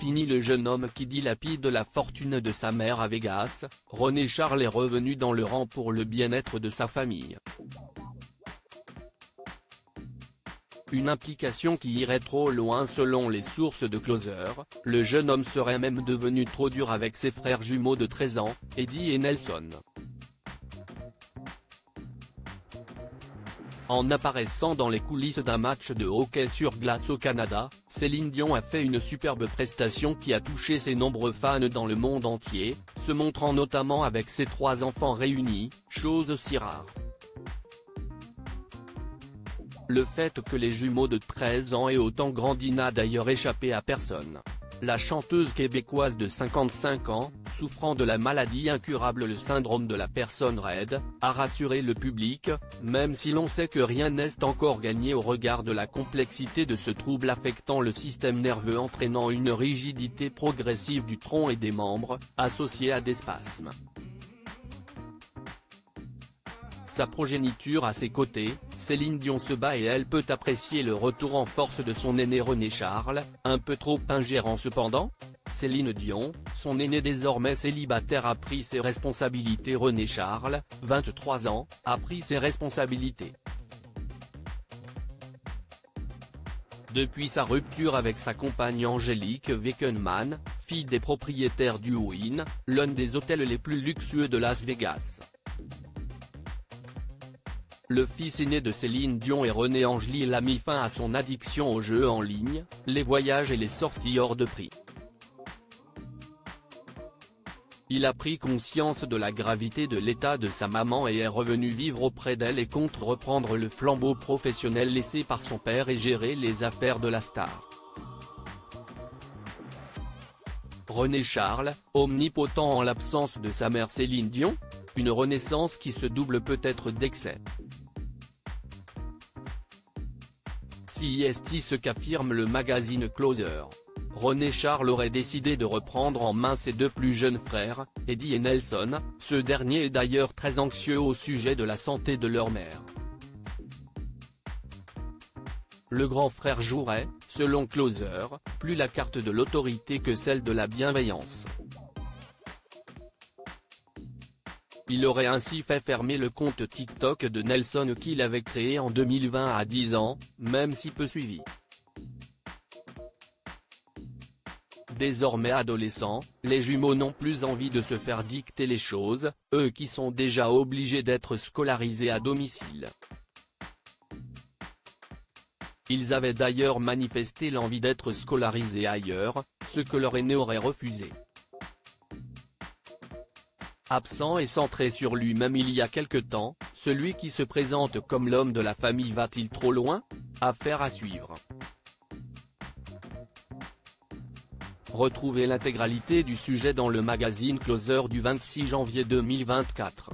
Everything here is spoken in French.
fini le jeune homme qui dilapide la fortune de sa mère à Vegas. René Charles est revenu dans le rang pour le bien-être de sa famille. Une implication qui irait trop loin selon les sources de Closer. Le jeune homme serait même devenu trop dur avec ses frères jumeaux de 13 ans, Eddie et Nelson. En apparaissant dans les coulisses d'un match de hockey sur glace au Canada, Céline Dion a fait une superbe prestation qui a touché ses nombreux fans dans le monde entier, se montrant notamment avec ses 3 enfants réunis, chose si rare. Le fait que les jumeaux de 13 ans aient autant grandi n'a d'ailleurs échappé à personne. La chanteuse québécoise de 55 ans, souffrant de la maladie incurable le syndrome de la personne raide, a rassuré le public, même si l'on sait que rien n'est encore gagné au regard de la complexité de ce trouble affectant le système nerveux entraînant une rigidité progressive du tronc et des membres, associée à des spasmes. Sa progéniture à ses côtés, Céline Dion se bat et elle peut apprécier le retour en force de son aîné René Charles, un peu trop ingérant cependant. Céline Dion, son aîné désormais célibataire a pris ses responsabilités. René Charles, 23 ans, a pris ses responsabilités. Depuis sa rupture avec sa compagne Angélique Weckenman, fille des propriétaires du Wynn, l'un des hôtels les plus luxueux de Las Vegas. Le fils aîné de Céline Dion et René Angélil a mis fin à son addiction aux jeux en ligne, les voyages et les sorties hors de prix. Il a pris conscience de la gravité de l'état de sa maman et est revenu vivre auprès d'elle et compte reprendre le flambeau professionnel laissé par son père et gérer les affaires de la star. René Charles, omnipotent en l'absence de sa mère Céline Dion, une renaissance qui se double peut-être d'excès. C'est ce qu'affirme le magazine Closer. René Charles aurait décidé de reprendre en main ses 2 plus jeunes frères, Eddie et Nelson, ce dernier est d'ailleurs très anxieux au sujet de la santé de leur mère. Le grand frère jouerait, selon Closer, plus la carte de l'autorité que celle de la bienveillance. Il aurait ainsi fait fermer le compte TikTok de Nelson qu'il avait créé en 2020 à 10 ans, même si peu suivi. Désormais adolescents, les jumeaux n'ont plus envie de se faire dicter les choses, eux qui sont déjà obligés d'être scolarisés à domicile. Ils avaient d'ailleurs manifesté l'envie d'être scolarisés ailleurs, ce que leur aîné aurait refusé. Absent et centré sur lui-même il y a quelque temps, celui qui se présente comme l'homme de la famille va-t-il trop loin? Affaire à suivre. Retrouvez l'intégralité du sujet dans le magazine Closer du 26 janvier 2024.